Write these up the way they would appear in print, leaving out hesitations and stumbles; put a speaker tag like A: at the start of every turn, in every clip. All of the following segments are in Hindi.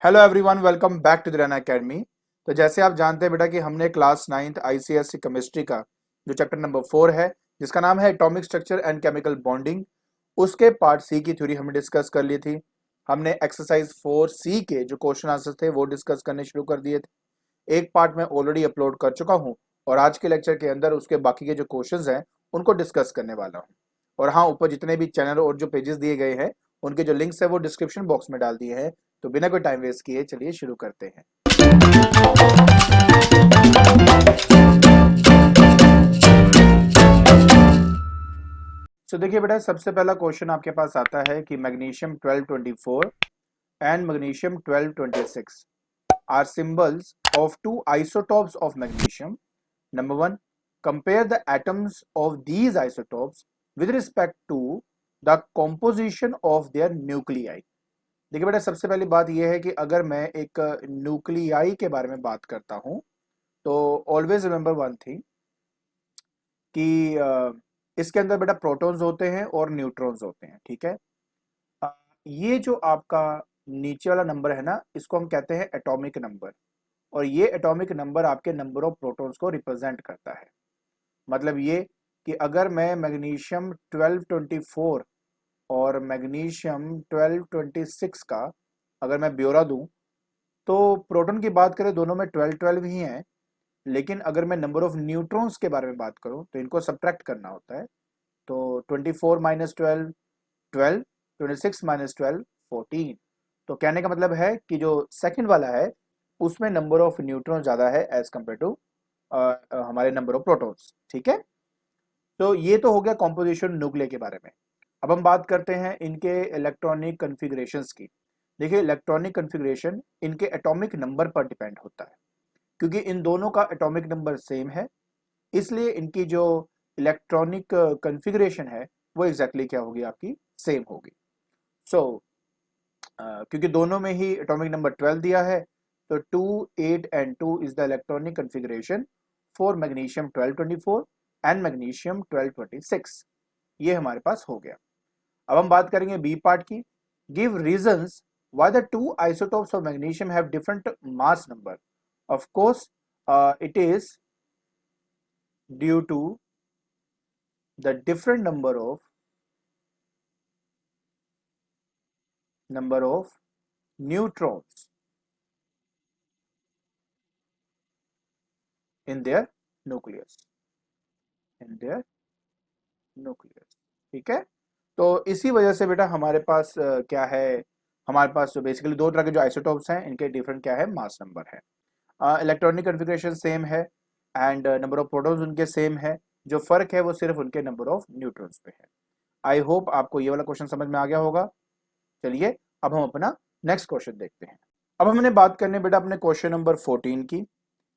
A: Hello everyone, welcome back to the run academy. तो जैसे आप जानते हैं बेटा कि हमने क्लास 9th आईसीएससी केमिस्ट्री का जो चैप्टर नंबर 4 है जिसका नाम है atomic structure and chemical bonding, उसके पार्ट सी की थ्योरी हमने डिस्कस कर ली थी। हमने एक्सरसाइज 4C के जो क्वेश्चन आंसर थे वो डिस्कस करने शुरू कर दिए थे। एक पार्ट मैं ऑलरेडी अपलोड कर चुका हूँ और आज के लेक्चर के अंदर उसके बाकी के जो क्वेश्चन हैं उनको डिस्कस करने वाला हूँ। और हाँ, ऊपर जितने भी चैनल और जो पेजेस दिए गए हैं उनके जो लिंक्स है वो डिस्क्रिप्शन बॉक्स में डाल दिए हैं। तो बिना कोई टाइम वेस्ट किए चलिए शुरू करते हैं। देखिए बेटा, सबसे पहला क्वेश्चन आपके पास आता है कि magnesium 1224 and magnesium 1226 are symbols of two isotopes of magnesium. Number one, compare the atoms of these isotopes with respect to the composition of their nuclei. देखिए बेटा, सबसे पहली बात यह है कि अगर मैं एक न्यूक्लियाई के बारे में बात करता हूं तो ऑलवेज रिमेंबर वन थिंग कि इसके अंदर बेटा प्रोटॉन्स होते हैं और न्यूट्रॉन्स होते हैं। ठीक है। अ, ये जो आपका नीचे वाला नंबर है ना, इसको हम कहते हैं एटॉमिक नंबर। और ये एटॉमिक नंबर आपके नंबर ऑफ प्रोटॉन्स को रिप्रेजेंट करता है। मतलब ये कि अगर मैं मैग्नीशियम 1224 और मैग्नीशियम 1226 का अगर मैं ब्यौरा दूं तो प्रोटॉन की बात करें दोनों में 12-12 ही हैं। लेकिन अगर मैं नंबर ऑफ न्यूट्रॉन्स के बारे में बात करूं तो इनको सब्ट्रैक्ट करना होता है। तो 24 माइनस 12 12, 26 माइनस 12 14। तो कहने का मतलब है कि जो सेकंड वाला है उसमें नंबर ऑफ न्यूट्रॉन ज़्यादा है एज कम्पेयर टू हमारे नंबर ऑफ प्रोटॉन्स। ठीक है। तो ये तो हो गया कॉम्पोजिशन न्यूक्लियर के बारे में। अब हम बात करते हैं इनके इलेक्ट्रॉनिक कन्फिग्रेशंस की। देखिए, इलेक्ट्रॉनिक कन्फिग्रेशन इनके एटॉमिक नंबर पर डिपेंड होता है। क्योंकि इन दोनों का एटॉमिक नंबर सेम है, इसलिए इनकी जो इलेक्ट्रॉनिक कन्फिग्रेशन है वो एग्जैक्टली क्या होगी, आपकी सेम होगी। सो क्योंकि दोनों में ही एटॉमिक नंबर 12 दिया है तो 2 8 and 2 is the electronic configuration for magnesium 1224 and magnesium 1226। ये हमारे पास हो गया। अब हम बात करेंगे बी पार्ट की। Give reasons why the two isotopes of magnesium have different mass number. Of course, it is due to the different number of neutrons in their nucleus in their nucleus। ठीक है। तो इसी वजह से बेटा हमारे पास क्या है, हमारे पास जो बेसिकली दो तरह के जो आइसोटोप्स हैं इनके डिफरेंट क्या है, मास नंबर है। इलेक्ट्रॉनिक कन्फिग्रेशन सेम है एंड नंबर ऑफ प्रोटॉन्स उनके सेम है। जो फर्क है वो सिर्फ उनके नंबर ऑफ न्यूट्रॉन्स पे है। आई होप आपको ये वाला क्वेश्चन समझ में आ गया होगा। चलिए अब हम अपना नेक्स्ट क्वेश्चन देखते हैं। अब हमने बात करनी है बेटा अपने क्वेश्चन नंबर 14 की।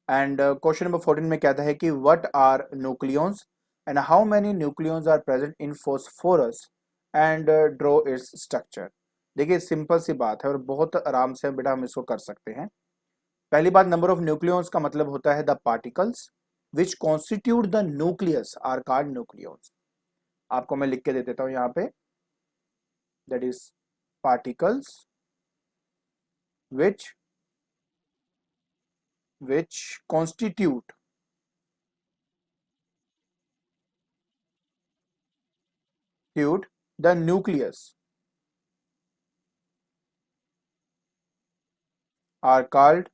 A: एंड क्वेश्चन नंबर 14 में कहता है कि what are nucleons and how many nucleons are present in phosphorus and draw its structure. देखिए, सिंपल सी बात है और बहुत आराम से बेटा हम इसको कर सकते हैं। पहली बात, नंबर ऑफ न्यूक्लियॉन्स का मतलब होता है the particles which constitute the nucleus are called nucleons. आपको मैं लिख के दे देता हूं यहाँ पे, that is particles which constitute the nucleus are called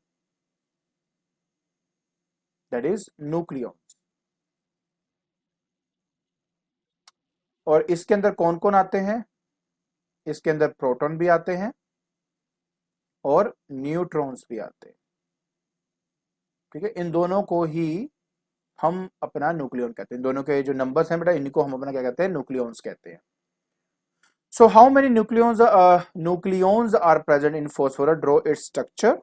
A: that is nucleons। और इसके अंदर कौन कौन आते हैं, इसके अंदर प्रोटॉन भी आते हैं और न्यूट्रॉन्स भी आते हैं। ठीक है, इन दोनों को ही हम अपना न्यूक्लियन कहते हैं। इन दोनों के जो नंबर्स हैं बेटा इनको हम अपना क्या कहते हैं, न्यूक्लियॉन्स कहते हैं। So how many nucleons are present in phosphorus, draw its structure.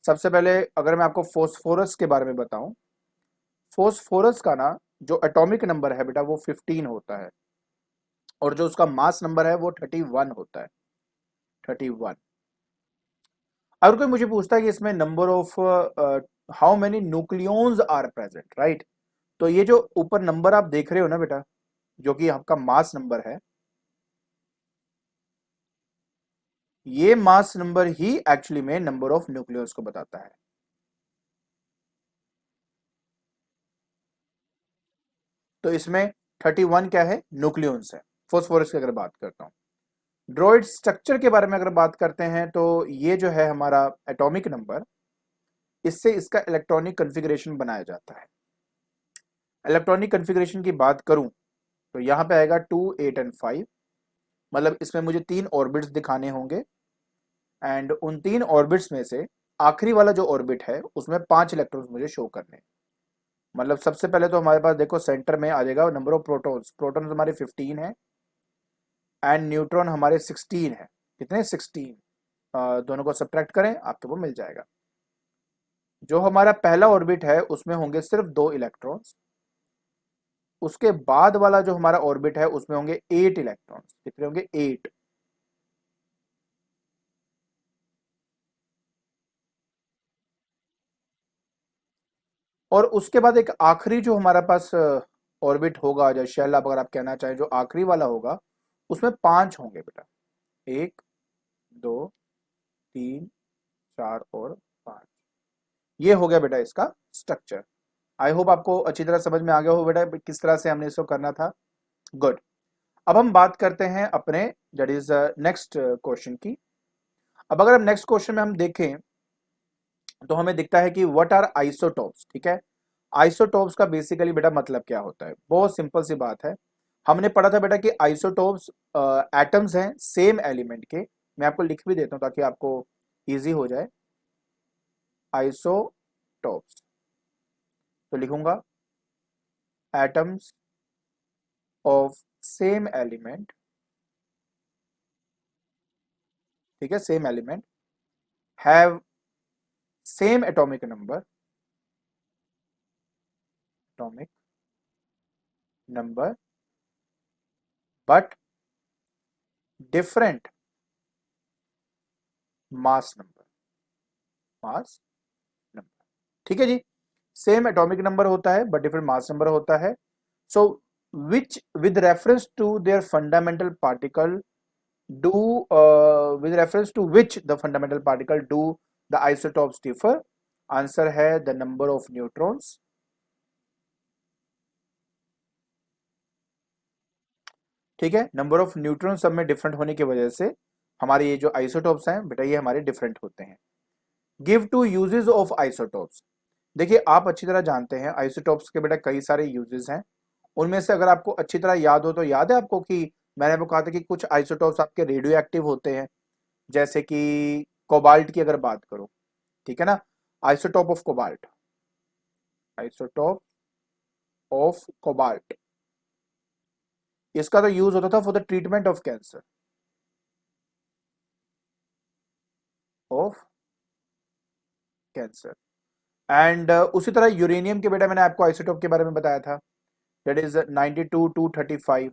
A: सबसे पहले अगर मैं आपको फॉस्फोरस के बारे में बताऊं, फॉस्फोरस का ना जो एटॉमिक नंबर है बेटा वो 15 होता है और जो उसका मास नंबर है वो 31 होता है, 31। अगर कोई मुझे पूछता है कि इसमें number of how many nucleons are present, right, तो ये जो ऊपर नंबर आप देख रहे हो ना बेटा, जो कि आपका मास नंबर है, ये मास नंबर ही एक्चुअली में नंबर ऑफ न्यूक्लियस को बताता है। तो इसमें 31 क्या है, न्यूक्लियस है। फॉस्फोरस की अगर बात करता हूं, ड्रॉइड स्ट्रक्चर के बारे में अगर बात करते हैं तो ये जो है हमारा एटॉमिक नंबर, इससे इसका इलेक्ट्रॉनिक कॉन्फ़िगरेशन बनाया जाता है। इलेक्ट्रॉनिक कॉन्फ़िगरेशन की बात करूं तो यहां पे आएगा 2 8 एंड 5, मतलब इसमें मुझे 3 ऑर्बिट्स दिखाने होंगे एंड उन 3 ऑर्बिट्स में से आखिरी वाला जो ऑर्बिट है उसमें 5 इलेक्ट्रॉन्स मुझे शो करने हैं। मतलब सबसे पहले तो हमारे पास देखो सेंटर में आ जाएगा नंबर ऑफ प्रोटॉन्स, प्रोटॉन्स हमारे 15 है एंड न्यूट्रॉन हमारे 16 है। कितने, 16। दोनों को सब्ट्रैक्ट करें आपको वो मिल जाएगा। जो हमारा पहला ऑर्बिट है उसमें होंगे सिर्फ 2 इलेक्ट्रॉन्स, उसके बाद वाला जो हमारा ऑर्बिट है उसमें होंगे 8 इलेक्ट्रॉन्स। कितने होंगे, 8। और उसके बाद एक आखिरी जो हमारे पास ऑर्बिट होगा, जो शेल आप अगर आप कहना चाहें, जो आखिरी वाला होगा उसमें 5 होंगे बेटा। 1 2 3 4 और 5। ये हो गया बेटा इसका स्ट्रक्चर। आई होप आपको अच्छी तरह समझ में आ गया हो बेटा किस तरह से हमने इसको करना था। गुड। अब हम बात करते हैं अपने दैट इज नेक्स्ट क्वेश्चन की। अब अगर हम नेक्स्ट क्वेश्चन में हम देखें तो हमें दिखता है कि व्हाट आर आइसोटोप्स। ठीक है, आइसोटोप्स का बेसिकली बेटा मतलब क्या होता है, बहुत सिंपल सी बात है। हमने पढ़ा था बेटा कि आइसोटोप्स एटम्स हैं सेम एलिमेंट के। मैं आपको लिख भी देता हूं ताकि आपको इजी हो जाए। आइसोटोप्स तो लिखूंगा एटम्स ऑफ सेम एलिमेंट। ठीक है, same element have same atomic number, atomic number but different mass number, mass number. ठीक है जी, सेम एटॉमिक नंबर होता है बट डिफरेंट मास नंबर होता है। So which with reference to their fundamental particle do with reference to which the fundamental particle do the isotopes differ? Answer है द नंबर ऑफ न्यूट्रॉन्स। ठीक है, नंबर ऑफ न्यूट्रॉन सब में डिफरेंट होने की वजह से हमारे ये जो आइसोटोप्स हैं बेटा ये हमारे डिफरेंट होते हैं। Give two uses of isotopes. देखिए आप अच्छी तरह जानते हैं आइसोटोप्स के बेटा कई सारे यूजेस हैं। उनमें से अगर आपको अच्छी तरह याद हो तो याद है आपको कि मैंने आपको कहा था कि कुछ आइसोटोप्स आपके रेडियो एक्टिव होते हैं, जैसे कि कोबाल्ट की अगर बात करो। ठीक है ना, isotope of cobalt, isotope of cobalt, इसका तो यूज होता था for the treatment of cancer, of cancer. And उसी तरह यूरेनियम के बेटा मैंने आपको आइसोटोप के बारे में बताया था, दैट इज 92 टू 35।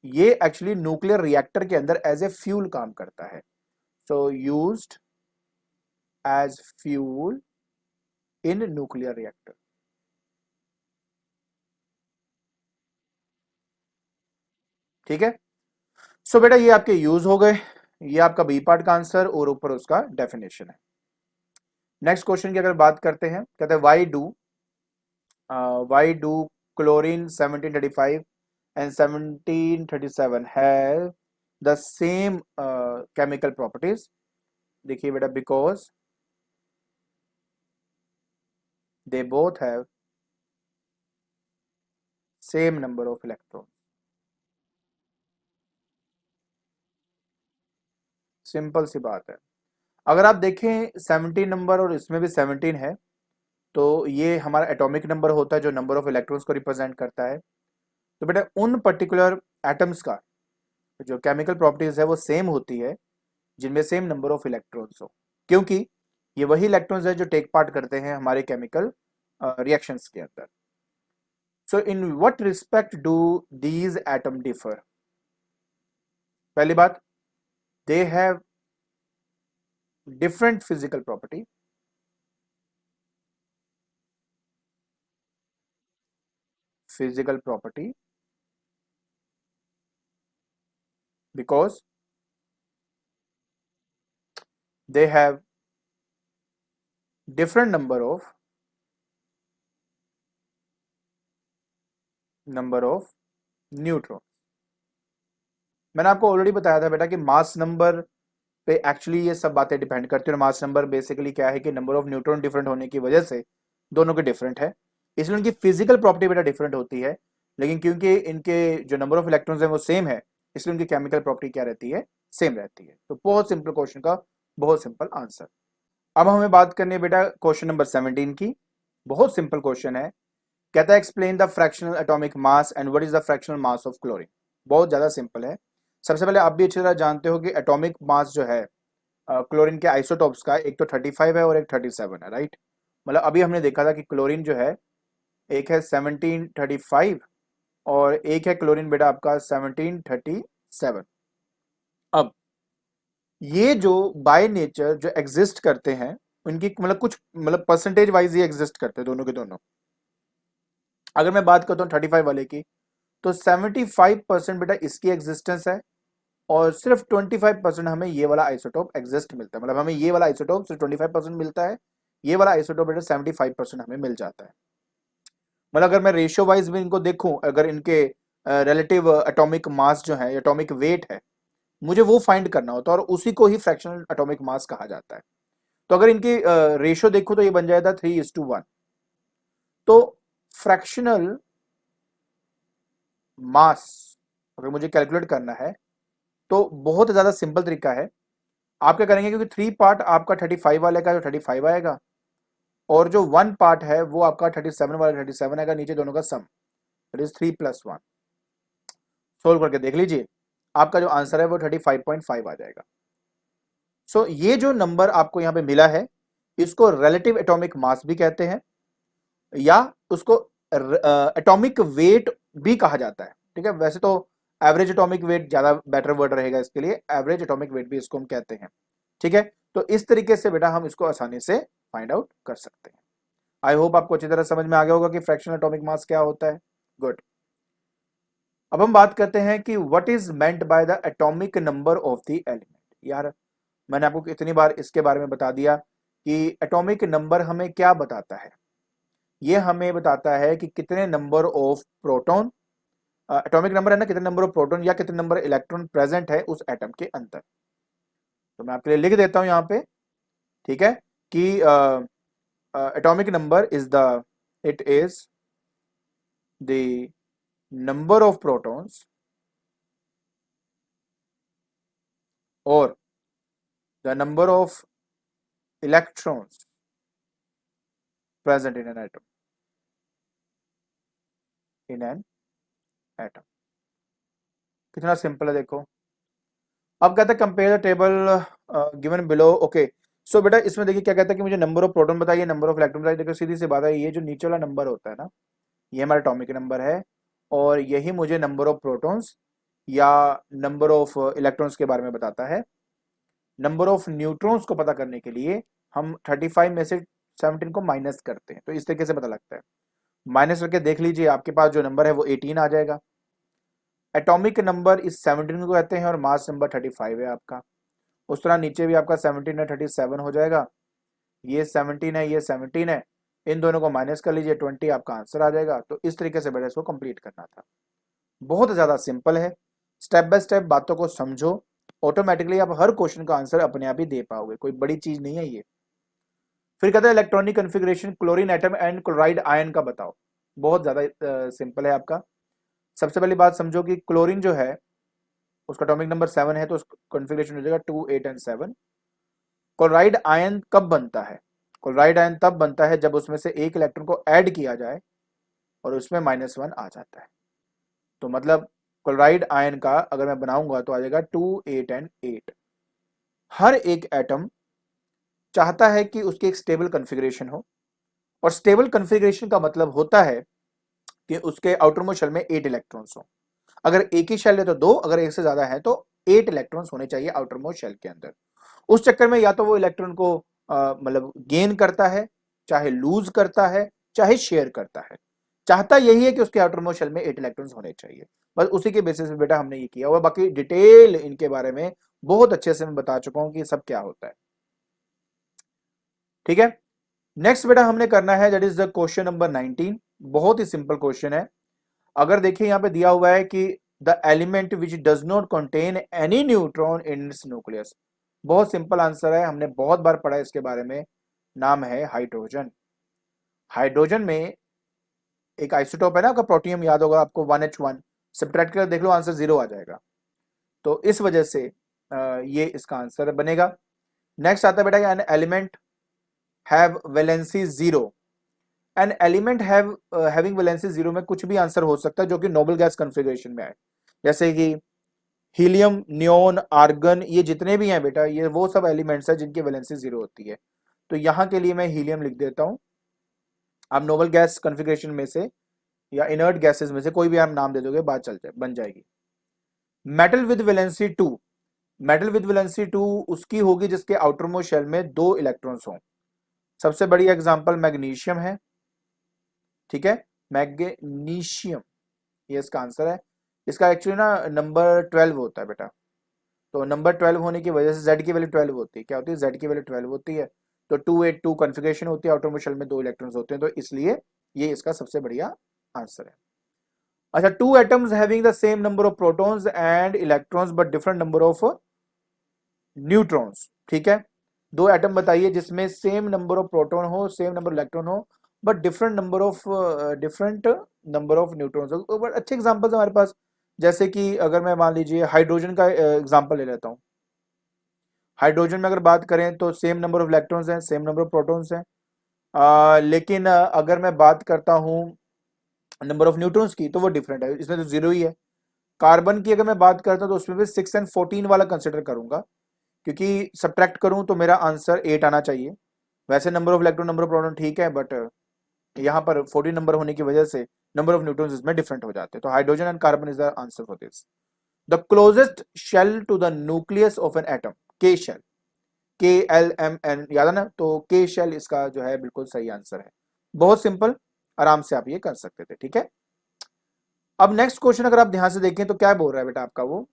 A: ये एक्चुअली न्यूक्लियर रिएक्टर के अंदर एज ए फ्यूल काम करता है। सो used as fuel in nuclear reactor. ठीक है, सो बेटा ये आपके यूज हो गए, ये आपका बी पार्ट का आंसर और ऊपर उसका डेफिनेशन है। नेक्स्ट क्वेश्चन की अगर बात करते हैं, कहते हैं why do chlorine 1735 and 1737 have the same chemical properties? देखिए बेटा because they both have same number of electrons। Simple सी बात है। अगर आप देखें 17 नंबर और इसमें भी 17 है तो ये हमारा एटॉमिक नंबर होता है जो नंबर ऑफ इलेक्ट्रॉन्स को रिप्रेजेंट करता है। तो बेटा उन पर्टिकुलर एटम्स का जो केमिकल प्रॉपर्टीज है वो सेम होती है जिनमें सेम नंबर ऑफ इलेक्ट्रॉन्स हो, क्योंकि ये वही इलेक्ट्रॉन्स है जो टेक पार्ट करते हैं हमारे केमिकल रिएक्शंस के अंदर। So in what respect do these atom differ? पहली बात, they have different physical property. Physical property because they have different number of neutron. मैंने आपको ऑलरेडी बताया था बेटा कि मास नंबर पे एक्चुअली ये सब बातें डिपेंड करती है। मास नंबर बेसिकली क्या है कि नंबर ऑफ न्यूट्रॉन डिफरेंट होने की वजह से दोनों के डिफरेंट है, इसलिए उनकी फिजिकल प्रॉपर्टी बेटा डिफरेंट होती है, लेकिन क्योंकि इनके जो नंबर ऑफ इलेक्ट्रॉन्स हैं वो सेम है, इसलिए उनकी केमिकल प्रॉपर्टी क्या रहती है, सेम रहती है। तो बहुत सिंपल क्वेश्चन का बहुत सिंपल आंसर। अब हमें बात करनी है बेटा क्वेश्चन नंबर 17 की। बहुत सिंपल क्वेश्चन है, कहता है explain the fractional atomic mass and what is the fractional mass of chlorine. बहुत ज्यादा सिंपल है। सबसे पहले आप भी अच्छी तरह जानते हो कि एटॉमिक मास जो है क्लोरीन के आइसोटॉप्स का, एक तो 35 है और एक 37 है, राइट। मतलब अभी हमने देखा था कि क्लोरीन जो है एक है 1735 और एक है क्लोरीन बेटा आपका 1737। अब ये जो बाय नेचर जो एग्जिस्ट करते हैं उनकी मतलब कुछ मतलब परसेंटेज वाइज ही एग्जिस्ट करते हैं दोनों के दोनों। अगर मैं बात करता हूँ 35 वाले की, तो 75% बेटा इसकी एग्जिस्टेंस है और सिर्फ 25% हमें ये वाला आइसोटोप एग्जिस्ट मिलता है। मतलब हमें ये वाला आइसोटोप सिर्फ 25% मिलता है, ये वाला आइसोटोप बेटा 75% हमें मिल जाता है। मतलब अगर मैं रेशियो वाइज भी इनको देखूं, अगर इनके रिलेटिव एटॉमिक मास जो है, एटॉमिक वेट है, मुझे वो फाइंड करना होता है और उसी को ही फ्रैक्शनल एटॉमिक मास कहा जाता है। तो अगर इनकी रेशियो देखो तो ये बन जाएगा 3:1। तो फ्रैक्शनल मास अगर मुझे कैलकुलेट करना है तो बहुत ज्यादा सिंपल तरीका है। आप क्या करेंगे, क्योंकि 3 पार्ट आपका 35 वाले का जो 35 आएगा और जो 1 पार्ट है वो आपका 37 वाला 37 आएगा, नीचे दोनों का सम, दैट इज 3+1। सोल्व करके देख लीजिए, आपका जो आंसर है वो 35.5 आ जाएगा। सो ये जो नंबर आपको यहां पे मिला है इसको रिलेटिव एटॉमिक मास भी कहते हैं या उसको एटॉमिक वेट भी कहा जाता है। ठीक है, वैसे तो एवरेज एटॉमिक वेट ज्यादा बेटर वर्ड रहेगा इसके लिए, एवरेज एटॉमिक वेट भी इसको हम कहते हैं। ठीक है, तो इस तरीके से बेटा हम इसको आसानी से फाइंड आउट कर सकते हैं। आई होप आपको अच्छी तरह समझ में आ गया होगा कि फ्रैक्शनल एटॉमिक मास क्या होता है। गुड। अब हम बात करते हैं कि what is meant by the atomic number of the element. यार मैंने आपको कितनी बार इसके बारे में बता दिया कि एटॉमिक नंबर हमें क्या बताता है। ये हमें बताता है कि कितने number of proton, atomic number है ना, कितने नंबर ऑफ प्रोटॉन या कितने नंबर इलेक्ट्रॉन प्रेजेंट है उस एटम के अंदर। तो मैं आपके लिए लिख देता हूं यहां पे, ठीक है, कि atomic number is the, it is the number of protons और the number of electrons present in an atom, in an atom. कितना सिंपल है देखो। अब कहता है compare the table given below. Okay, so बेटा इसमें देखिए क्या कहता है कि मुझे नंबर ऑफ प्रोटॉन बताइए, नंबर ऑफ इलेक्ट्रॉन बताइए। देखो सीधी सी बात है, ये जो नीचे वाला नंबर होता है ना, ये हमारा एटॉमिक नंबर है और यही मुझे नंबर ऑफ प्रोटॉन्स या नंबर ऑफ इलेक्ट्रॉन्स के बारे में बताता है। नंबर ऑफ न्यूट्रॉन्स को पता करने के लिए हम 35 में से 17 को माइनस करते हैं, तो इस तरीके से पता लगता है। माइनस करके देख लीजिए, आपके पास जो नंबर है वो 18 आ जाएगा। एटॉमिक नंबर इस 17 को कहते हैं और मास नंबर 35 है आपका। उस तरह नीचे भी आपका 17 है, 37 हो जाएगा। ये 17 है, ये 17 है, इन दोनों को माइनस कर लीजिए, 20 आपका आंसर आ जाएगा। तो इस तरीके से बेटा इसको कंप्लीट करना था। बहुत ज्यादा सिंपल है, स्टेप बाय स्टेप बातों को समझो, ऑटोमेटिकली आप हर क्वेश्चन का आंसर अपने आप ही दे पाओगे, कोई बड़ी चीज नहीं है ये। फिर कहता है electronic configuration chlorine atom and chloride ion का बताओ। बहुत ज्यादा सिंपल है आपका। सबसे पहली बात समझो कि क्लोरीन जो है उसका एटॉमिक नंबर 7 है, तो उसका कॉन्फ़िगरेशन हो जाएगा 2, 8 एंड 7। क्लोराइड आयन कब बनता है? क्लोराइड आयन तब बनता है जब उसमें से एक इलेक्ट्रॉन को ऐड किया जाए और उसमें -1 आ जाता है। तो मतलब क्लोराइड आयन का अगर मैं बनाऊंगा तो आ जाएगा 2, 8 एंड 8। हर एक एटम चाहता है कि उसकी एक स्टेबल कॉन्फ़िगरेशन हो, और स्टेबल कॉन्फ़िगरेशन का मतलब होता है कि उसके आउटर मोस्ट शेल में 8 इलेक्ट्रॉन्स हो। अगर एक ही शेल है तो 2, अगर एक से ज्यादा है तो 8 इलेक्ट्रॉन्स होने चाहिए आउटर मोस्ट शेल के अंदर। उस चक्कर में या तो वो इलेक्ट्रॉन को मतलब गेन करता है, चाहे लूज करता है, चाहे शेयर करता है, चाहता यही है कि उसके आउटर मोस्ट शेल में 8 इलेक्ट्रॉन्स होने चाहिए। बस उसी के बेसिस पे बेटा हमने ये किया हुआ। बाकी डिटेल इनके बारे में बहुत अच्छे से मैं बता चुका हूं कि सब क्या होता है। ठीक है। नेक्स्ट बेटा हमने करना है that is the question number 19। बहुत ही सिंपल क्वेश्चन है। अगर देखिए यहाँ पे दिया हुआ है कि the element which does not contain any neutron in its nucleus. बहुत सिंपल आंसर है, हमने बहुत बार पढ़ा है इसके बारे में। नाम है हाइड्रोजन। हाइड्रोजन में एक आइसोटोप है ना आपका, प्रोटियम याद होगा आपको, 1H1। सब्ट्रैक्ट कर देख लो, आंसर 0 आ जाएगा। तो इस वजह से ये इसका आंसर बनेगा। नेक्स्ट आता है बेटा an element have valency 0। An element having valency 0 में कुछ भी आंसर हो सकता है जो कि नोबल गैस कॉन्फ़िगरेशन में है, जैसे कि हीलियम, नियोन, आर्गन, ये जितने भी हैं बेटा ये वो सब एलिमेंट्स हैं जिनकी वैलेंसी 0 होती है। तो यहां के लिए मैं हीलियम लिख देता हूं। आप नोबल गैस कॉन्फ़िगरेशन में से या इनर्ट गैसेस में से कोई भी आप नाम दे दोगे, बात चल जाए, बन जाएगी। Metal with valency 2। Metal with valency 2 उसकी होगी जिसके आउटरमोस्ट शेल में 2 इलेक्ट्रॉन्स हों। सबसे बड़ी एग्जांपल मैग्नीशियम है, ठीक है, मैग्नीशियम, ये इसका आंसर है। इसका एक्चुअली ना नंबर 12 होता है बेटा। तो नंबर 12 होने की वजह से जेड की वैल्यू 12 होती है। क्या होती है? जेड की वैल्यू 12 होती है। तो 282 कॉन्फ़िगरेशन होती है, आउटरमोस्ट शेल में 2 इलेक्ट्रॉन्स होते हैं, तो इसलिए ये इसका सबसे बढ़िया आंसर है। अच्छा, 2 atoms having the same number of protons and electrons but different number of neutrons, ठीक है। 2 एटम बताइए जिसमें सेम नंबर ऑफ प्रोटॉन हो, सेम नंबर इलेक्ट्रॉन हो, but different number of neutrons हो। बट अच्छे एग्जांपल्स हमारे पास, जैसे कि अगर मैं मान लीजिए हाइड्रोजन का एग्जांपल ले लेता हूँ। हाइड्रोजन में अगर बात करें तो सेम नंबर ऑफ इलेक्ट्रॉन्स हैं, सेम नंबर ऑफ प्रोटॉन्स हैं, लेकिन अगर मैं बात करता हूँ नंबर ऑफ न्यूट्रॉन्स की तो वो डिफरेंट है, इसमें तो 0 ही है। कार्बन की अगर मैं बात करता हूँ तो उसमें भी 6 एंड 14 वाला कंसिडर करूंगा, क्योंकि सब्ट्रैक्ट करूं तो मेरा आंसर 8 आना चाहिए। वैसे number of electron, number of proton ठीक है, बट यहाँ पर 14 नंबर होने की वजह से नंबर ऑफ न्यूट्रॉन्स इसमें डिफरेंट हो जाते हैं। तो hydrogen and carbon is the answer for this. The closest shell to the nucleus of an atom, K shell, KLMN, याद है ना? तो के शेल इसका जो है बिल्कुल सही आंसर है। बहुत सिंपल, आराम से आप ये कर सकते थे, ठीक है। अब नेक्स्ट क्वेश्चन अगर आप ध्यान से देखें तो क्या बोल रहा है बेटा आपका, वो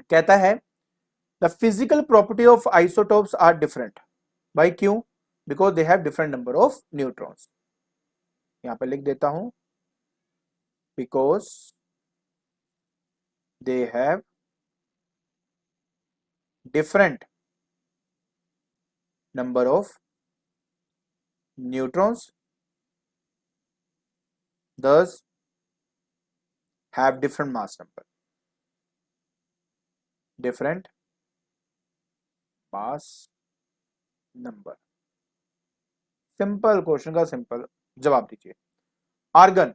A: कहता है the physical property of isotopes are different. भाई क्यों? Because they have different number of neutrons. यहां पर लिख देता हूं, because they have different number of neutrons, thus have different mass number, different mass number। Simple question का सिंपल जवाब दीजिए। Argon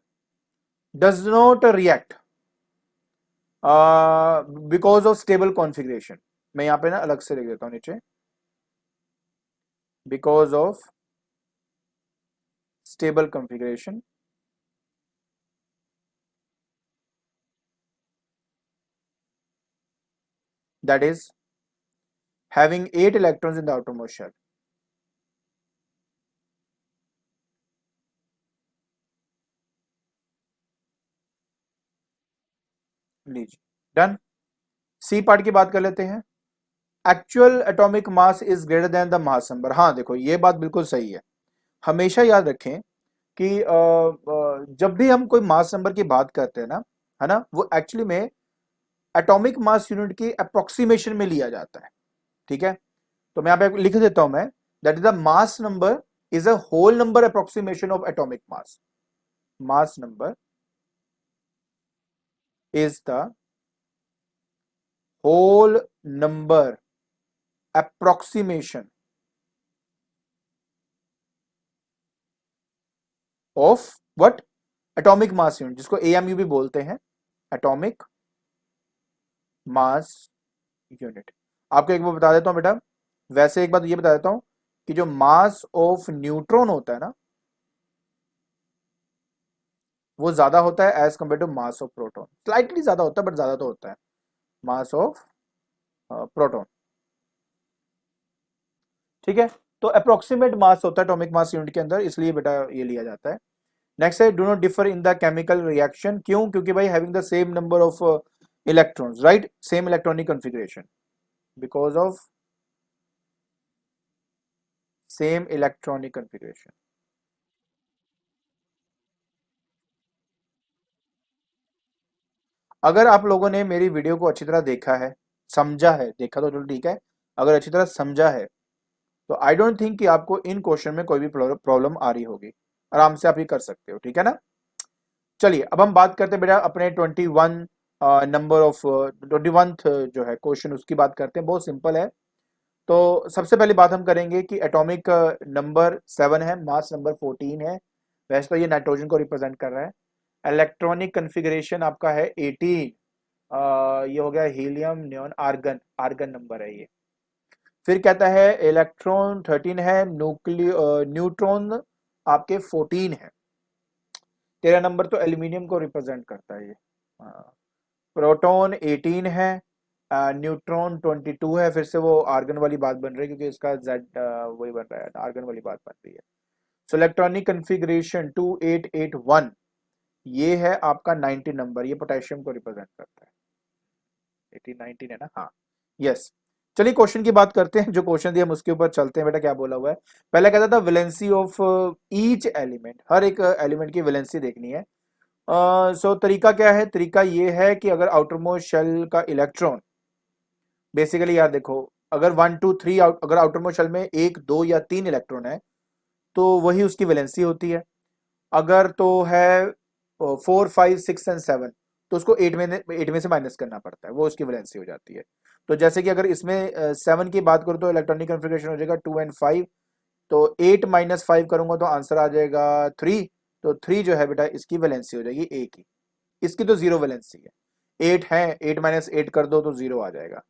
A: does not react because of stable configuration. मैं यहां पे ना अलग से लिख देता हूं नीचे, because of stable configuration, that is having 8 electrons in the outermost shell। लीजिए, डन। सी पार्ट की बात कर लेते हैं। Actual atomic mass is greater than the mass number. हाँ देखो, ये बात बिल्कुल सही है। हमेशा याद रखें कि जब भी हम कोई मास नंबर की बात करते हैं ना, है ना, वो एक्चुअली में एटॉमिक मास यूनिट की अप्रोक्सीमेशन में लिया जाता है, ठीक है। तो मैं यहाँ पे लिख देता हूं मैं, that is the mass number is a whole number approximation of atomic mass. Mass number is the whole number approximation of what? Atomic mass unit, जिसको AMU भी बोलते हैं, एटॉमिक मास यूनिट। आपको एक बार बता देता हूं बेटा, वैसे एक बात ये बता देता हूं कि जो मास ऑफ न्यूट्रॉन होता है ना, वो ज्यादा होता है as compare to mass of proton. Slightly ज्यादा होता है बट ज्यादा तो होता है मास ऑफ प्रोटॉन, ठीक है। तो अप्रोक्सीमेट मास होता है एटॉमिक मास यूनिट के अंदर, इसलिए बेटा ये लिया जाता है। नेक्स्ट है do not differ in the chemical reaction. क्यों? क्योंकि भाई having the same number of electrons, right, same electronic configuration, because of same electronic configuration. अगर आप लोगों ने मेरी वीडियो को अच्छी तरह देखा है, समझा है, देखा तो चलो ठीक है, अगर अच्छी तरह समझा है तो आई डोंट थिंक कि आपको इन क्वेश्चन में कोई भी प्रॉब्लम आ रही होगी, आराम से आप ये कर सकते हो, ठीक है ना। चलिए अब हम बात करते हैं बेटा अपने 21 नंबर ऑफ 21 जो है क्वेश्चन उसकी बात करते हैं। बहुत सिंपल है। तो सबसे पहली बात हम करेंगे कि एटॉमिक नंबर 7 है, मास नंबर 14 है। वैसे तो ये नाइट्रोजन को रिप्रेजेंट कर रहा है। इलेक्ट्रॉनिक कन्फिग्रेशन आपका है 18। ये हो गया helium neon argon, argon number है ये। फिर कहता है इलेक्ट्रॉन 13 है, न्यूट्रॉन आपके 14 है। 13 नंबर तो एल्यूमिनियम को रिप्रेजेंट करता है ये। हाँ। प्रोटॉन 18 है, न्यूट्रॉन 22 है। फिर से वो आर्गन वाली बात बन रही है क्योंकि इसका जेड वही बन रहा है, आर्गन वाली बात बन रही है। सो इलेक्ट्रॉनिक कन्फिग्रेशन 2881, ये है आपका 19 नंबर, ये पोटेशियम को रिप्रेजेंट करता है। 18 19 है ना, हाँ यस। चलिए क्वेश्चन की बात करते हैं, जो क्वेश्चन दिया हम उसके ऊपर चलते हैं। बेटा क्या बोला हुआ है, पहले कहता था वैलेंसी ऑफ ईच एलिमेंट, हर एक एलिमेंट की वैलेंसी देखनी है। सो तरीका क्या है, तरीका ये है कि अगर आउटर मोस्ट शेल का इलेक्ट्रॉन, बेसिकली यार देखो, अगर 1 2 3 अगर आउटर मोस्ट शेल में 1 2 या 3 इलेक्ट्रॉन है तो वही उसकी वैलेंसी होती है। अगर तो है 4 5 6 एंड 7 तो उसको 8 में से माइनस करना पड़ता है, वो उसकी वैलेंसी हो जाती है। तो जैसे कि अगर इसमें 7 की बात करूँ तो इलेक्ट्रॉनिक कन्फिग्रेशन हो जाएगा 2 एंड 5। तो 8 माइनस 5 करूंगा तो आंसर आ जाएगा 3। तो 3 जो है बेटा इसकी वैलेंसी हो जाएगी ए की। इसकी तो जीरो वैलेंसी है, 8 है, 8 माइनस 8 कर दो तो जीरो आ जाएगा।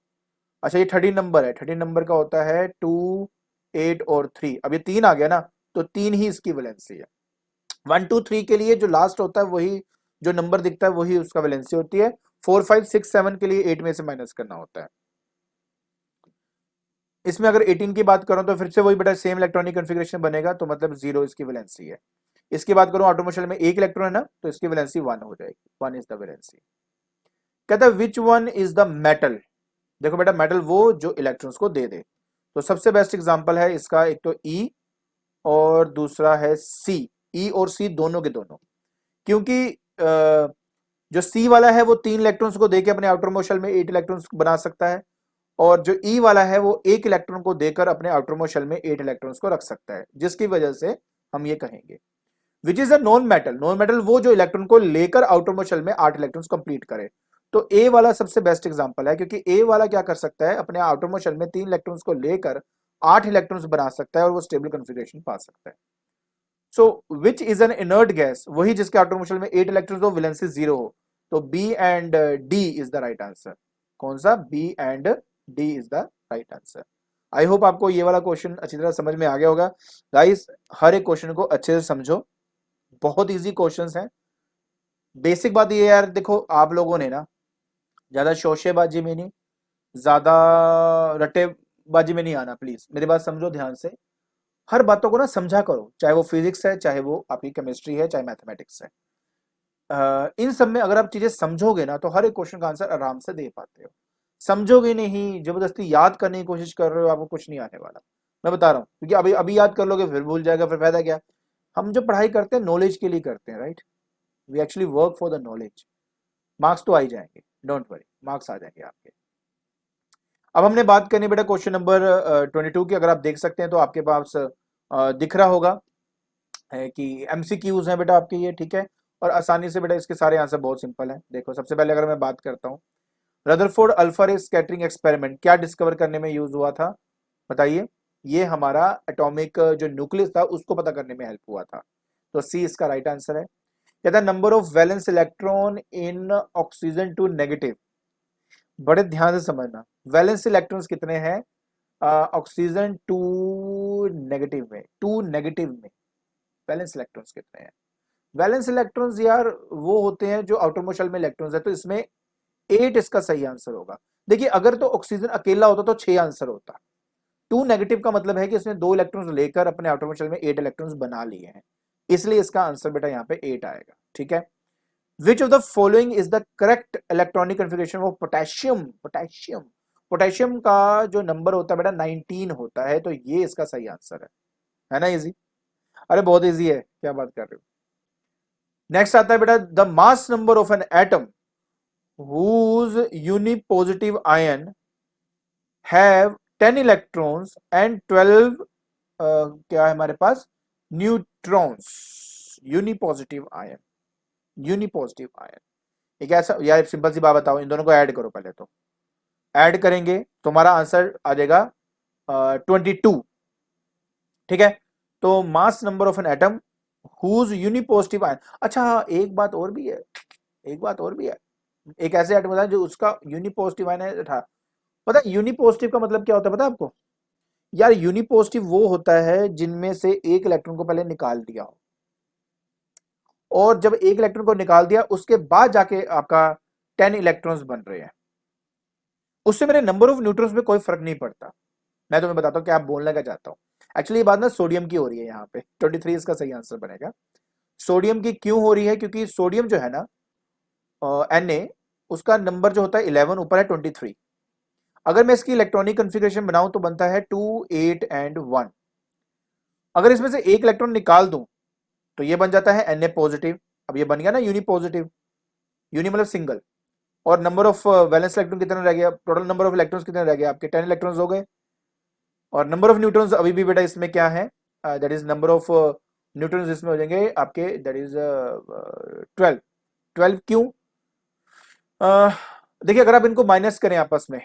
A: अच्छा ये 13 नंबर है, 13 नंबर का होता है 2 8 और 3। अब ये 3 आ गया ना, तो 3 ही इसकी वैलेंसी है। 1 2 3 के लिए जो लास्ट होता है वही, जो नंबर दिखता है वही उसका वैलेंसी होती है। 4 5 6 7 के लिए 8 में से माइनस करना होता है। इसमें अगर 18 की बात करूं तो फिर से वही बेटा सेम इलेक्ट्रॉनिक कन्फिग्रेशन बनेगा, तो मतलब जीरो इसकी वैलेंसी है। इसकी बात करूं ऑटोमोबाइल में एक इलेक्ट्रॉन है ना, तो इसकी वैलेंसी 1 हो जाएगी, 1 इज द वैलेंसी। कहता है which one is the metal, देखो बेटा मेटल वो जो इलेक्ट्रॉन्स को दे दे। तो सबसे बेस्ट एग्जांपल है इसका, एक तो ई और दूसरा है सी। ई और सी दोनों के दोनों, क्योंकि जो सी वाला है वो 3 इलेक्ट्रॉन्स को देके अपने आउटर मोस्ट शेल में 8 इलेक्ट्रॉन्स बना सकता है, और जो ई वाला है वो एक इलेक्ट्रॉन को देकर अपने आउटर मोस्ट शेल में 8 इलेक्ट्रॉन्स को रख सकता है, जिसकी वजह से हम ये कहेंगे which is a non metal. Non metal वो जो इलेक्ट्रॉन को लेकर आउटर मोस्ट शेल में 8 इलेक्ट्रॉन्स कंप्लीट करे। तो ए वाला सबसे बेस्ट एग्जांपल है, क्योंकि ए वाला क्या कर सकता है, अपने आउटर मोस्ट शेल में 3 इलेक्ट्रॉन्स को लेकर 8 इलेक्ट्रॉन्स बना सकता है और वो स्टेबल कॉन्फ़िगरेशन पा सकता है। So which is an inert gas, वही जिसके आउटर मोस्ट शेल में 8 इलेक्ट्रॉन्स हो, वैलेंसी 0 हो। तो B and D is the right answer. कौन सा, B and D is the right answer. I hope आपको ये वाला क्वेश्चन अच्छी तरह समझ में आ गया होगा। गाइस हर एक क्वेश्चन को अच्छे से समझो, बहुत इजी क्वेश्चंस हैं। बेसिक बात ये यार देखो, आप लोगों ने ना ज्यादा शोशेबाजी में नहीं, ज्यादा रट्टेबाजी में नहीं आना, प्लीज मेरी बात समझो ध्यान से। हर बातों को ना समझा करो, चाहे वो फिजिक्स है, चाहे वो आपकी केमिस्ट्री है, चाहे मैथमेटिक्स है। इन सब में अगर आप चीजें समझोगे ना तो हर एक क्वेश्चन का आंसर आराम से दे पाते हो। समझोगे नहीं, जबरदस्ती याद करने की कोशिश कर रहे हो, आपको कुछ नहीं आने वाला। मैं बता रहा हूँ, क्योंकि अभी अभी याद कर लोगे फिर भूल जाएगा, फिर फायदा क्या। हम जो पढ़ाई करते हैं नॉलेज के लिए करते हैं, right. We actually work for the knowledge. Marks तो आ ही जाएंगे, डोंट वरी, मार्क्स आ जाएंगे आपके। अब हमने बात करनी बेटा क्वेश्चन नंबर 22 की। अगर आप देख सकते हैं तो आपके पास दिख रहा होगा है कि एमसीक्यूज हैं बेटा आपके ये, ठीक है। और आसानी से बेटा इसके सारे आंसर बहुत सिंपल हैं। देखो सबसे पहले अगर मैं बात करता हूँ, रदरफोर्ड अल्फा रे स्कैटरिंग एक्सपेरिमेंट क्या डिस्कवर करने में यूज हुआ था, बताइए। ये हमारा एटॉमिक जो न्यूक्लियस था उसको पता करने में हेल्प हुआ था। तो सी इसका राइट आंसर है। कहता है number of valence electron in oxygen two negative. बड़े ध्यान से समझना, वैलेंस इलेक्ट्रॉन्स कितने हैं ऑक्सीजन टू नेगेटिव में, टू नेगेटिव में वैलेंस इलेक्ट्रॉन्स कितने हैं। वैलेंस इलेक्ट्रॉन्स यार वो होते हैं जो आउटर मोस्ट शेल में इलेक्ट्रॉन्स है, तो इसमें 8 इसका सही आंसर होगा। देखिए अगर तो ऑक्सीजन अकेला होता तो 6 आंसर होता। टू नेगेटिव का मतलब है कि इसने 2 इलेक्ट्रॉन्स लेकर अपने आउटर मोस्ट शेल में 8 इलेक्ट्रॉन्स बना लिए हैं, इसलिए इसका आंसर बेटा यहाँ पे 8 आएगा, ठीक है। Which of the following is the correct electronic configuration of potassium. Potassium, potassium का जो नंबर होता है बेटा 19 होता है, तो ये इसका सही आंसर है। है ना इजी? अरे बहुत इजी है, क्या बात कर रहे हो। नेक्स्ट आता है बेटा, the mass number of an atom whose unipositive ion have 10 electrons and 12 क्या है हमारे पास, neutrons. Unipositive ion, unipositive ion एक ऐसा, यार सिंपल सी बात बताओ, इन दोनों को ऐड करो पहले, तो ऐड करेंगे तो हमारा आंसर आ जाएगा 22। ठीक है, तो mass number of an atom whose unipositive ion. अच्छा हाँ, एक बात और भी है, एक बात और भी है, एक ऐसे एटम होता है जो उसका यूनिपॉजिटिव आयन है था। पता है यूनिपॉजिटिव का मतलब क्या होता है, पता है आपको? यार यूनिपॉजिटिव वो होता है जिनमें से एक इलेक्ट्रॉन को पहले निकाल दिया हो, और जब एक इलेक्ट्रॉन को निकाल दिया उसके बाद जाके आपका 10 इलेक्ट्रॉन्स बन रहे हैं, उससे मेरे नंबर ऑफ न्यूट्रॉन्स में कोई फर्क नहीं पड़ता। मैं तुम्हें बताता हूँ क्या आप बोलना क्या चाहता हूँ। एक्चुअली ये बात ना सोडियम की हो रही है यहाँ पे, 23 इसका सही आंसर बनेगा। सोडियम की क्यों हो रही है? क्योंकि सोडियम जो है ना, Na, उसका नंबर जो होता है 11, ऊपर है 23। अगर मैं इसकी इलेक्ट्रॉनिक कॉन्फ़िगरेशन बनाऊं तो बनता है 2 8 एंड 1। अगर इसमें से एक इलेक्ट्रॉन निकाल दूं तो ये बन जाता है Na पॉजिटिव। अब ये बन गया ना यूनि पॉजिटिव, यूनि मतलब सिंगल। और नंबर ऑफ वैलेंस इलेक्ट्रॉन कितने रह गया, टोटल नंबर ऑफ इलेक्ट्रॉन्स कितने रह गए आपके, 10 इलेक्ट्रॉन्स हो गए। और नंबर ऑफ न्यूट्रॉन्स अभी भी बेटा इसमें क्या है, that is number of neutrons इसमें हो जाएंगे आपके, दैट इज 12। 12 क्यों? देखिए अगर आप इनको माइनस करें आपस में,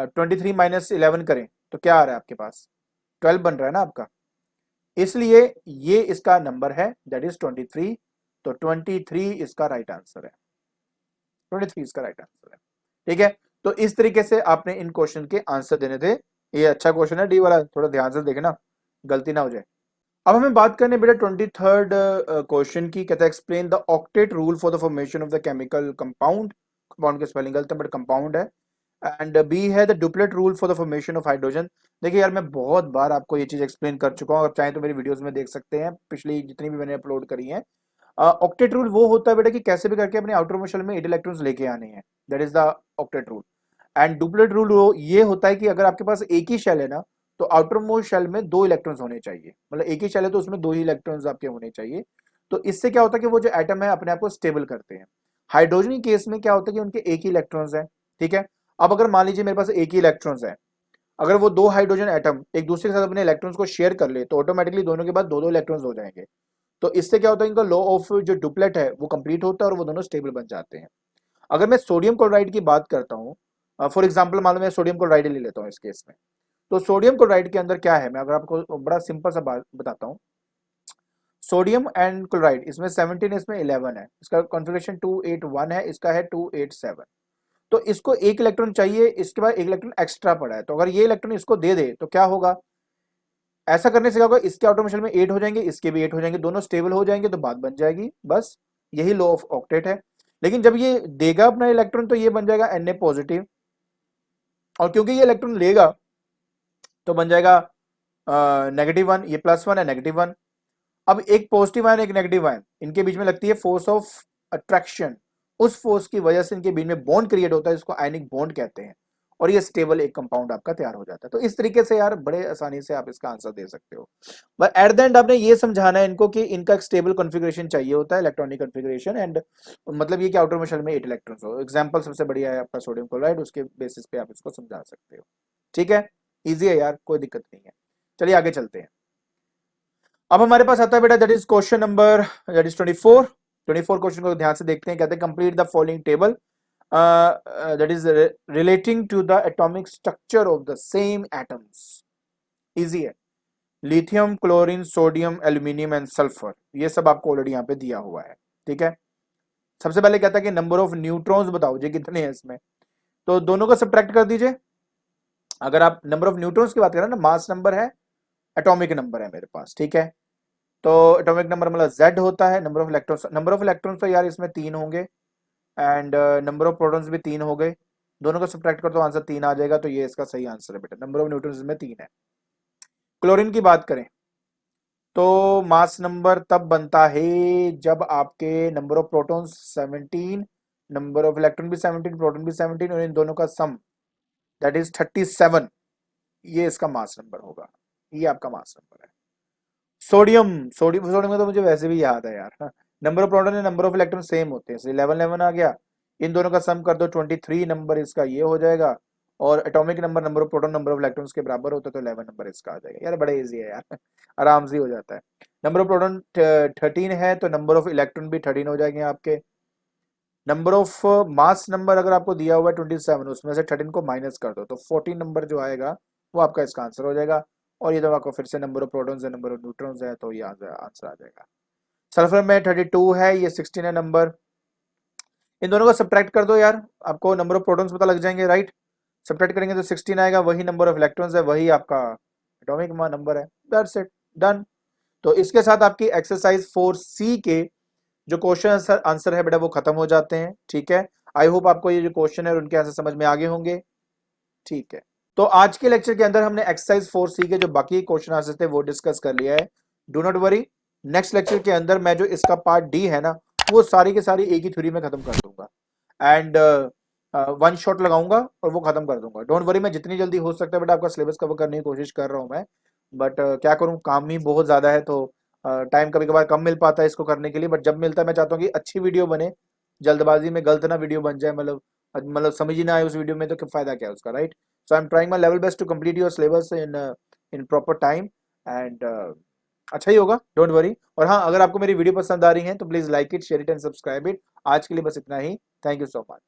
A: 23 माइनस 11 करें तो क्या आ रहा है आपके पास, 12 बन रहा है ना आपका, इसलिए ये इसका नंबर है, दैट इज 23। तो 23 इसका राइट आंसर है, 23 इसका राइट आंसर है। ठीक है, तो इस तरीके से आपने इन क्वेश्चन के आंसर देने थे। ये अच्छा क्वेश्चन है डी वाला, थोड़ा ध्यान से देखना, गलती ना हो जाए। अब हमें बात करने बेटा 23rd क्वेश्चन की। कहता है explain the octet rule for the formation of the chemical compound. Compound की स्पेलिंग गलत है बट कंपाउंड है। एंड बी है the duplet rule for the formation of hydrogen. देखिए यार मैं बहुत बार आपको ये चीज एक्सप्लेन कर चुका हूँ, आप चाहें तो मेरी वीडियोस में देख सकते हैं, पिछली जितनी भी मैंने अपलोड करी है। ऑक्टेट रूल वो होता है बेटा कि कैसे भी करके अपने आउटर मोस्ट शेल में 8 इलेक्ट्रॉन्स लेके आने हैं, that is the octet rule. And duplet rule ये होता है कि अगर आपके पास एक ही शेल है ना, तो आउटर मोस्ट शेल में 2 इलेक्ट्रॉन्स होने चाहिए, मतलब एक ही शेल है तो उसमें 2 ही इलेक्ट्रॉन्स आपके होने चाहिए। तो इससे क्या होता है कि वो जो एटम है अपने आप को स्टेबल करते हैं। हाइड्रोजन के केस में क्या होता है कि उनके एक ही इलेक्ट्रॉन्स है। ठीक है, अब अगर मान लीजिए मेरे पास एक ही इलेक्ट्रॉन्स है, अगर वो 2 हाइड्रोजन एटम एक दूसरे के साथ अपने इलेक्ट्रॉन्स को शेयर कर ले तो ऑटोमेटिकली दोनों के बाद 2-2 इलेक्ट्रॉन्स हो जाएंगे। तो इससे क्या होता है, इनका लॉ ऑफ जो डुप्लेट है वो कंप्लीट होता है और वो दोनों स्टेबल बन जाते हैं। अगर मैं सोडियम क्लोराइड की बात करता हूँ, फॉर एग्जाम्पल मान लो मैं सोडियम क्लोराइड ले लेता हूँ इस केस में, तो सोडियम क्लोराइड के अंदर क्या है, मैं अगर आपको बड़ा सिंपल सा बात बताता हूँ। सोडियम एंड क्लोराइड, इसमें 17 है, इसमें 11 है, इसका कॉन्फ़िगरेशन 281 है, इसका है 287। तो इसको एक इलेक्ट्रॉन चाहिए, इसके बाद एक इलेक्ट्रॉन एक्स्ट्रा पड़ा है, तो अगर ये इलेक्ट्रॉन इसको दे दे तो क्या होगा, ऐसा करने से क्या होगा, इसके आउटर मोशन में 8 हो जाएंगे, इसके भी 8 हो जाएंगे, दोनों स्टेबल हो जाएंगे, तो बात बन जाएगी। बस यही लॉ ऑफ ऑक्टेट है। लेकिन जब ये देगा अपना इलेक्ट्रॉन तो ये बन जाएगा Na पॉजिटिव, और क्योंकि ये इलेक्ट्रॉन लेगा तो बन जाएगा -1, ये +1 है -1। अब एक पॉजिटिव आयन एक नेगेटिव आयन, इनके बीच में लगती है फोर्स ऑफ अट्रैक्शन, उस फोर्स की वजह से इनके बीच में बॉन्ड क्रिएट होता है, इसको आयनिक बॉन्ड कहते हैं, और ये स्टेबल एक कंपाउंड आपका तैयार हो जाता है। तो इस तरीके से यार बड़े आसानी से आप इसका आंसर दे सकते हो। बट एट द एंड आपने ये समझाना है इनको कि इनका एक स्टेबल कॉन्फ़िगरेशन चाहिए होता है, इलेक्ट्रॉनिक कॉन्फ़िगरेशन, एंड मतलब ये कि आउटर शेल में 8 इलेक्ट्रॉन्स हो। एग्जांपल सबसे बढ़िया है आपका सोडियम क्लोराइड, उसके बेसिस पे आप इसको समझा सकते हो। ठीक है, इजी है यार, कोई दिक्कत नहीं है। चलिए आगे चलते हैं। अब हमारे पास आता है बेटा that is question number, that is 24 question को ध्यान से देखते हैं। कहते हैं complete the following table that is relating to the atomic structure of the same atoms. Easy है, lithium, chlorine, sodium, aluminium and sulphur, ये सब आपको ऑलरेडी यहाँ पे दिया हुआ है। ठीक है, सबसे पहले कहता है कि नंबर ऑफ न्यूट्रॉन्स बताओ जी कितने हैं इसमें, तो दोनों को सब्ट्रैक्ट कर दीजिए। अगर आप नंबर ऑफ न्यूट्रॉन्स की बात करें ना, मास नंबर है, एटॉमिक नंबर है मेरे पास। ठीक है, तो एटॉमिक नंबर मतलब Z होता है। नंबर ऑफ इलेक्ट्रॉन्स तो यार इसमें 3 होंगे, एंड नंबर ऑफ प्रोटॉन्स भी 3 हो गए, दोनों को सब्ट्रैक्ट कर तो आंसर 3 आ जाएगा, तो ये इसका सही आंसर है बेटा, नंबर ऑफ न्यूट्रॉन्स इसमें 3 है। क्लोरीन की बात करें तो मास नंबर तब बनता है जब आपके number of protons 17, number of electron भी 17, प्रोटॉन भी 17, और इन दोनों का सम दैट इज 37, ये इसका मास नंबर होगा, ये आपका मास नंबर है। सोडियम, सोडियम का तो मुझे वैसे भी याद है यार। Number of proton and number of electron same होते हैं, 11 आ गया। इन दोनों का सम कर दो 23 नंबर इसका ये हो जाएगा। और atomic number number of proton number of electrons के बराबर होता है, तो 11 नंबर इसका आ जाएगा। यार बड़ा इजी है यार। आराम से हो जाता है। नंबर ऑफ प्रोटॉन 13 है, तो नंबर ऑफ इलेक्ट्रॉन भी 13 हो जाएंगे आपके। नंबर ऑफ मास नंबर अगर आपको दिया हुआ है 27, उसमें से 13 को माइनस कर दो, तो 14 नंबर जो आएगा वो आपका इसका आंसर हो जाएगा। और ये तो आपको फिर से नंबर ऑफ प्रोटॉन्स है, नंबर ऑफ न्यूट्रॉन्स है, तो ये आंसर आ जाएगा। सल्फर में 32 है, ये 16 है नंबर। इन दोनों को सब्ट्रैक्ट कर दो यार, आपको नंबर ऑफ प्रोटॉन्स पता लग जाएंगे, राइट। सब्ट्रैक्ट करेंगे तो 16 आएगा, वही नंबर ऑफ इलेक्ट्रॉन्स है, वही आपका एटॉमिक नंबर है। That's it, done. तो इसके साथ आपकी एक्सरसाइज 4C के जो क्वेश्चन आंसर है बेटा वो खत्म हो जाते हैं, ठीक है। आई होप आपको ये जो क्वेश्चन है उनके आंसर समझ में आगे होंगे, ठीक है। तो आज के लेक्चर के अंदर हमने एक्सरसाइज 4C के जो बाकी क्वेश्चन आंसर थे वो डिस्कस कर लिया है। Do not worry, next lecture के अंदर मैं जो इसका पार्ट डी है ना, वो सारी के सारी एक ही थ्योरी में खत्म कर दूंगा एंड वन शॉट लगाऊंगा और वो खत्म कर दूंगा। डोंट वरी, मैं जितनी जल्दी हो सकता है बेटा आपका सिलेबस कवर करने की कोशिश कर रहा हूँ मैं, बट क्या करूँ, काम ही बहुत ज्यादा है, तो टाइम कभी कभार कम मिल पाता है इसको करने के लिए। बट जब मिलता है मैं चाहता हूँ कि अच्छी वीडियो बने, जल्दबाजी में गलत ना वीडियो बन जाए, मतलब समझ ही ना आए उस वीडियो में, तो क्या फायदा क्या है उसका, right. So I am trying my level best to complete your syllabus in proper time and अच्छा ही होगा, डोंट वरी। और हाँ, अगर आपको मेरी वीडियो पसंद आ रही है तो please like it, share it and subscribe it. आज के लिए बस इतना ही। Thank you so much.